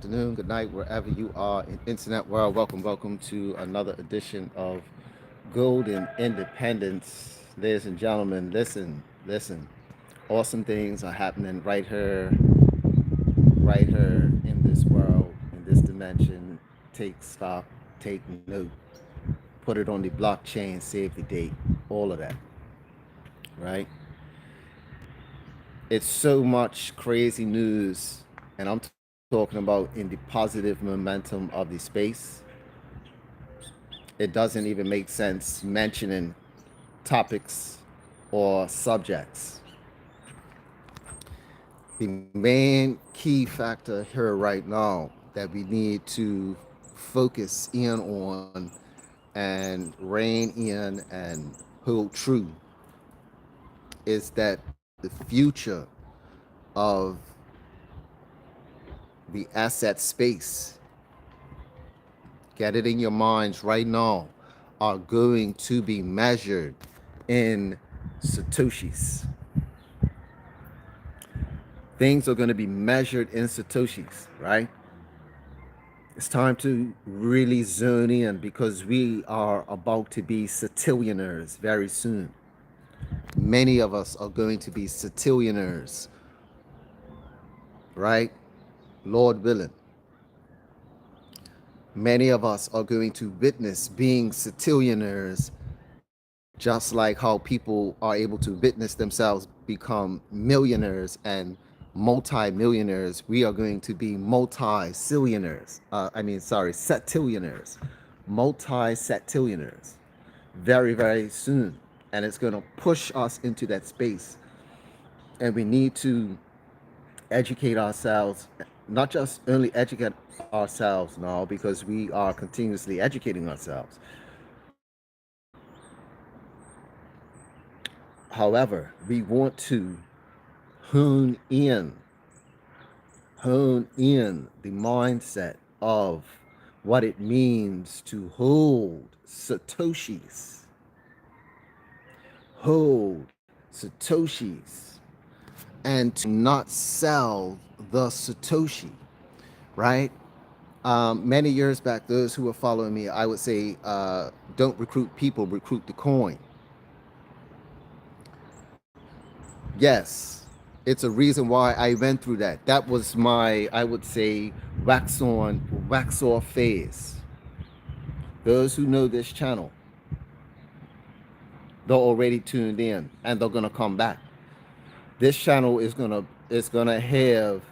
afternoon, good night, wherever you are in internet world. Welcome to another edition of Golden Independence. Ladies and gentlemen, listen. Awesome things are happening right here in this world, in this dimension. Take stock, take note, put it on the blockchain, save the date, all of that, right? It's so much crazy news, and I'm talking about in the positive momentum of the space. It doesn't even make sense mentioning topics or subjects. The main key factor here right now that we need to focus in on and rein in and hold true is that the future of the asset space, get it in your minds right now, are going to be measured in Satoshis. Things are going to be measured in Satoshis, right? It's time to really zone in because we are about to be satillionaires very soon. Many of us are going to be satillionaires, right? Lord willing. Many of us are going to witness being satillionaires, just like how people are able to witness themselves become millionaires and multi-millionaires. We are going to be multi-sillionaires. Septillionaires, multi-septillionaires, very, very soon. And it's going to push us into that space. And we need to educate ourselves, not just only educate ourselves now, because we are continuously educating ourselves. However, we want to hone in, hone in the mindset of what it means to hold Satoshis, hold Satoshis, and to not sell the Satoshi, right? Many years back, those who were following me, I would say, don't recruit people, recruit the coin. Yes, it's a reason why I went through that. That was my, I would say, wax on, wax off phase. Those who know this channel, they're already tuned in and they're gonna come back. This channel is gonna have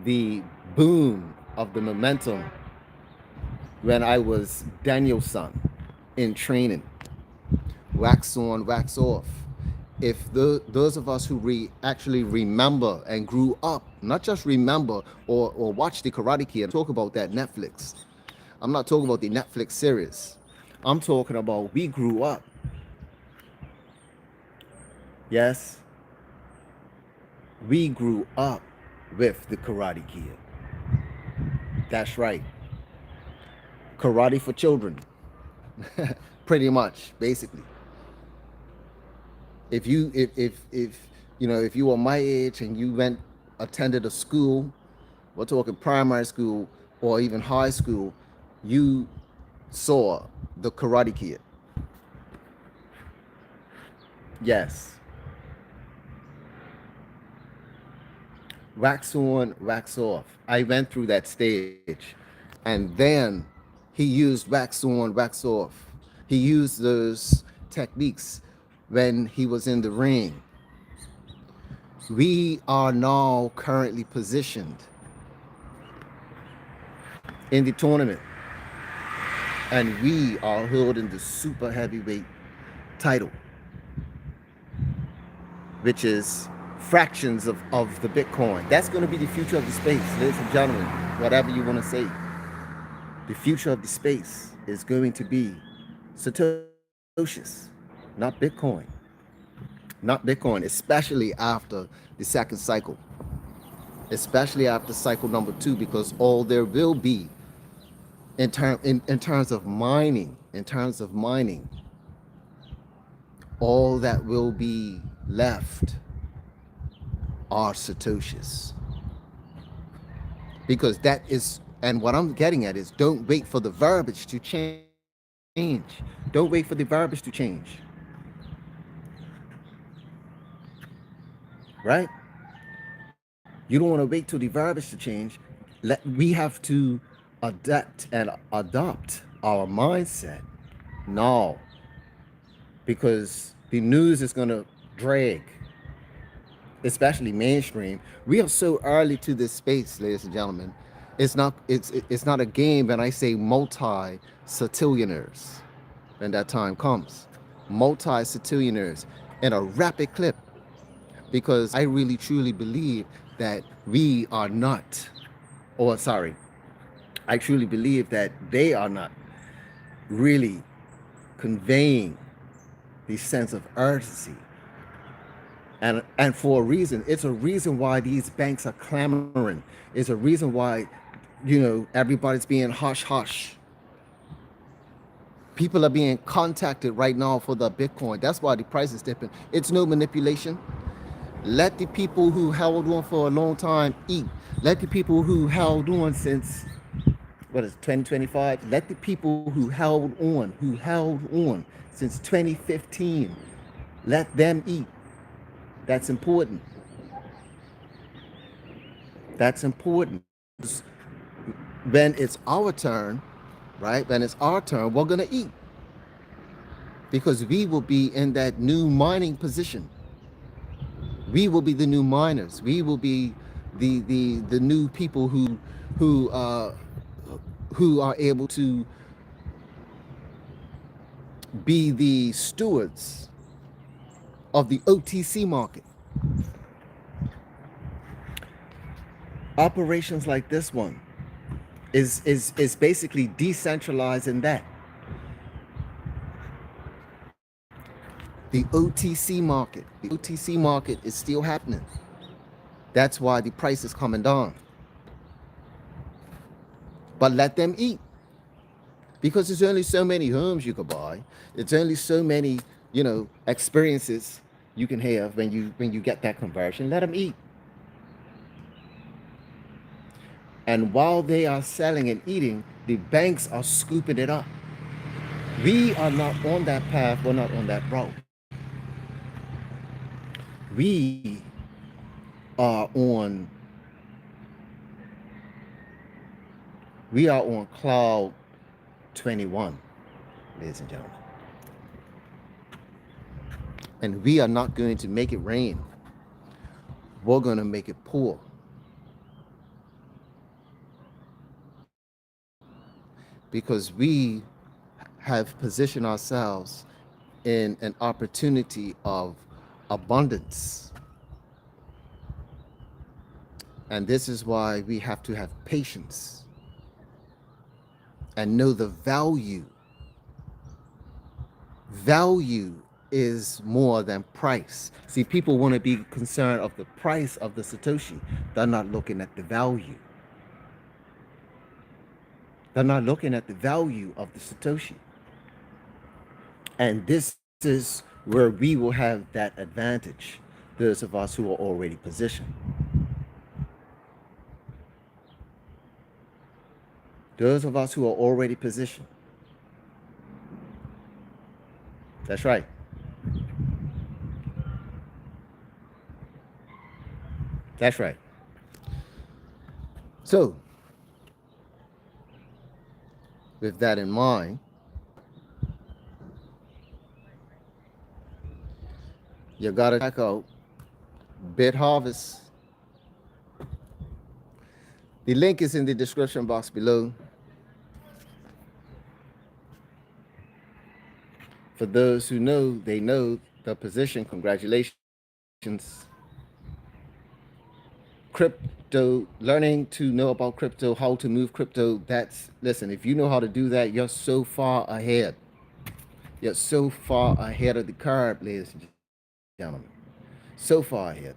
the boom of the momentum when I was Daniel's son in training. Wax on, wax off. If those of us who actually remember and grew up, not just remember or watch the Karate Kid, talk about that Netflix. I'm not talking about the Netflix series. I'm talking about we grew up. Yes, we grew up with the Karate Kid. That's right. Karate for children. Pretty much, basically. If you were my age and you attended a school, we're talking primary school or even high school, you saw the Karate Kid. Yes. Wax on, wax off. I went through that stage. And then he used wax on, wax off. He used those techniques when he was in the ring. We are now currently positioned in the tournament, and we are holding the super heavyweight title, which is fractions of the Bitcoin. That's going to be the future of the space, ladies and gentlemen, whatever you want to say. The future of the space is going to be Satoshis, not Bitcoin. Not Bitcoin, especially after the second cycle, especially after cycle number 2, because all there will be in terms of mining, all that will be left are Satoshis. because that is, and what I'm getting at is, don't wait for the verbiage to change. Don't wait for the verbiage to change. Right? You don't want to wait till the verbiage to change. We have to adapt and adopt our mindset now, because the news is going to drag, especially mainstream. We are so early to this space, ladies and gentlemen. It's not a game when I say multi-satillionaires when that time comes. Multi-satillionaires in a rapid clip, because I really truly believe that we are not, or sorry, I truly believe that they are not really conveying the sense of urgency. And for a reason. It's a reason why these banks are clamoring. It's a reason why, everybody's being hush hush. People are being contacted right now for the Bitcoin. That's why the price is dipping. It's no manipulation. Let the people who held on for a long time eat. Let the people who held on since, what is it, 2025? Let the people who held on since 2015, let them eat. That's important. That's important. When it's our turn, right? When it's our turn, we're gonna eat, because we will be in that new mining position. We will be the new miners. We will be the new people who uh, who are able to be the stewards of the OTC market. Operations like this one is basically decentralizing that. The OTC market. The OTC market is still happening. That's why the price is coming down. But let them eat. Because there's only so many homes you could buy. It's only so many, experiences you can have when you get that conversion. Let them eat. And while they are selling and eating, the banks are scooping it up. We are not on that path. We're not on that route. We are on we are on cloud 21, ladies and gentlemen. And we are not going to make it rain. We're going to make it pour. Because we have positioned ourselves in an opportunity of abundance. And this is why we have to have patience and know the value. Value is more than price. See, people want to be concerned of the price of the Satoshi. They're not looking at the value. They're not looking at the value of the Satoshi. And this is where we will have that advantage, those of us who are already positioned. Those of us who are already positioned. That's right. That's right. So, with that in mind, you gotta check out BitHarvest. The link is in the description box below. For those who know, they know the position. Congratulations. Crypto, learning to know about crypto, how to move crypto. Listen, if you know how to do that, you're so far ahead. You're so far ahead of the curve, ladies and gentlemen. So far ahead.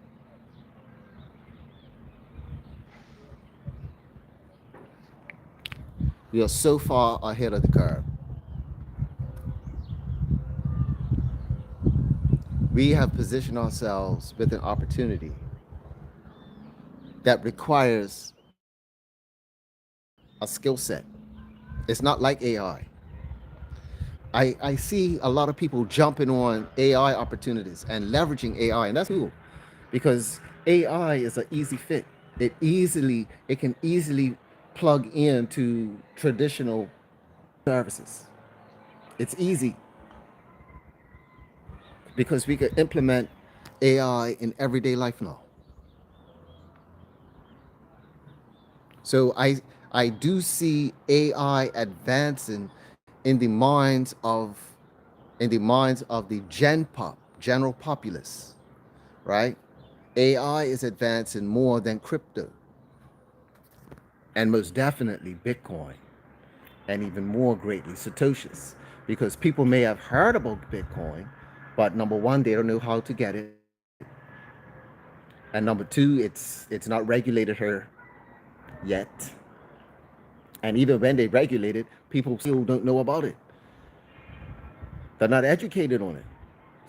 We are so far ahead of the curve. We have positioned ourselves with an opportunity that requires a skill set. It's not like AI. I see a lot of people jumping on AI opportunities and leveraging AI, and that's cool because AI is an easy fit. It can easily plug into traditional services. It's easy because we could implement AI in everyday life now. So I do see AI advancing in the minds of the general populace, right? AI is advancing more than crypto, and most definitely Bitcoin, and even more greatly Satoshis, because people may have heard about Bitcoin, but number one, they don't know how to get it, and number two, it's not regulated here yet, and even when they regulate it, people still don't know about it. They're not educated on it.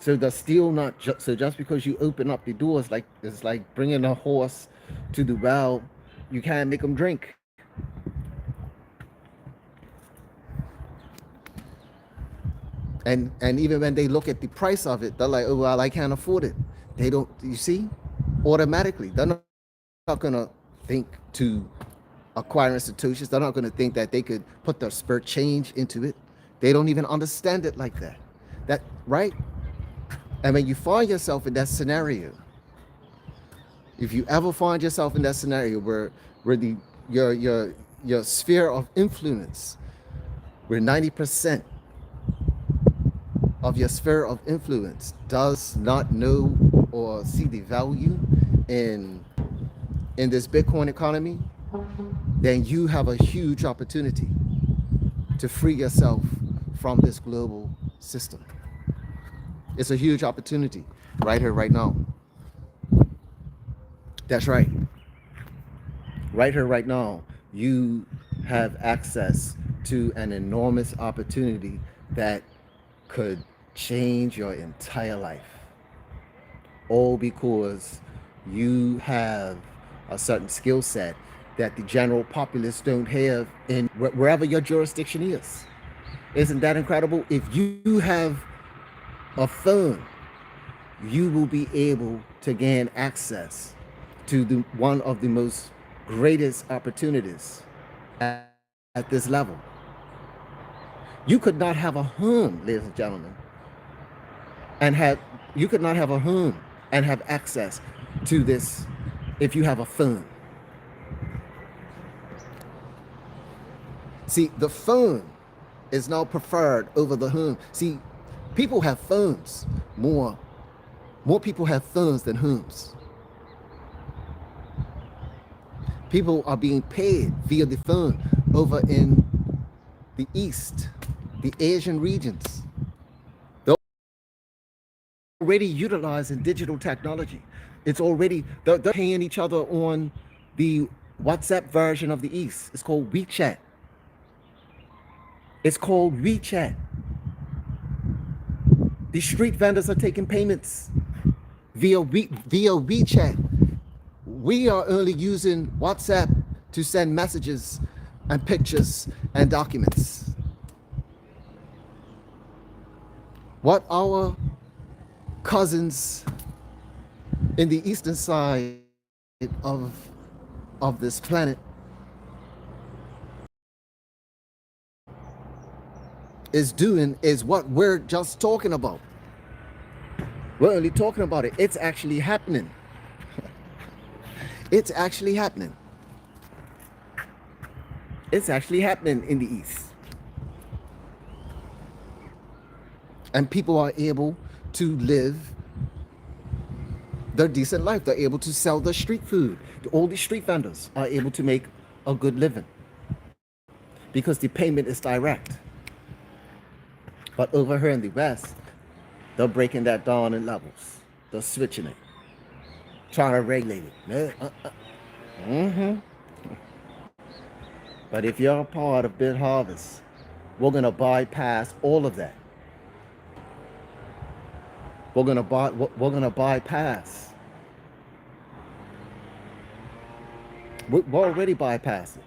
So they're still not. So just because you open up the doors, like it's like bringing a horse to the well, you can't make them drink. And even when they look at the price of it, they're like, oh well, I can't afford it. They don't. You see, automatically, they're not gonna think to acquiring Satoshis. They're not gonna think that they could put their spare change into it. They don't even understand it like that. That right? And when you find yourself in that scenario, if you ever find yourself in that scenario where the your sphere of influence, where 90% of your sphere of influence does not know or see the value in this Bitcoin economy, then you have a huge opportunity to free yourself from this global system. It's a huge opportunity right here, right now. That's right. Right here, right now, you have access to an enormous opportunity that could change your entire life. All because you have a certain skill set that the general populace don't have in wherever your jurisdiction is. Isn't that incredible? If you have a phone, you will be able to gain access to one of the most greatest opportunities at this level. You could not have a home, ladies and gentlemen, and have you could not have a home and have access to this if you have a phone. See, the phone is now preferred over the home. See, people have phones more. More people have phones than homes. People are being paid via the phone over in the East, the Asian regions. They're already utilizing digital technology. It's already, they're paying each other on the WhatsApp version of the East. It's called WeChat. It's called WeChat. The street vendors are taking payments via WeChat. We are only using WhatsApp to send messages and pictures and documents. What our cousins in the eastern side of this planet is doing is what we're just talking about. We're only talking about it. It's actually happening. It's actually happening. It's actually happening in the East. And people are able to live their decent life. They're able to sell their street food. All the street vendors are able to make a good living because the payment is direct. But over here in the West, they're breaking that down in levels. They're switching it, trying to regulate it. But if you're a part of BitHarvest, we're gonna bypass all of that. We're gonna bypass. We're already bypassing.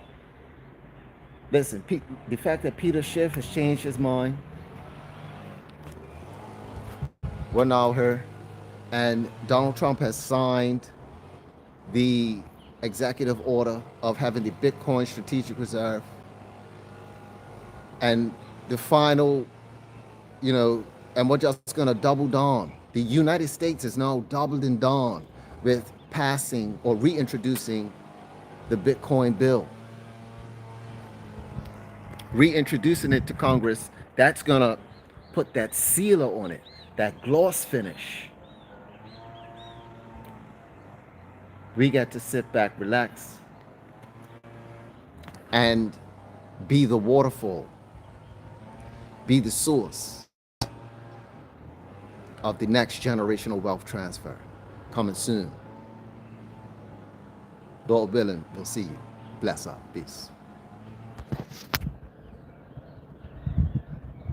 Listen, the fact that Peter Schiff has changed his mind, we're now here, and Donald Trump has signed the executive order of having the Bitcoin strategic reserve, and the final, you know, and we're just going to double down. The United States is now doubling down with passing or reintroducing the Bitcoin bill. Reintroducing it to Congress, that's going to put that sealer on it, that gloss finish. We get to sit back, relax, and be the waterfall, be the source of the next generational wealth transfer. Coming soon. Lord willing, we'll see you. Bless up. Peace.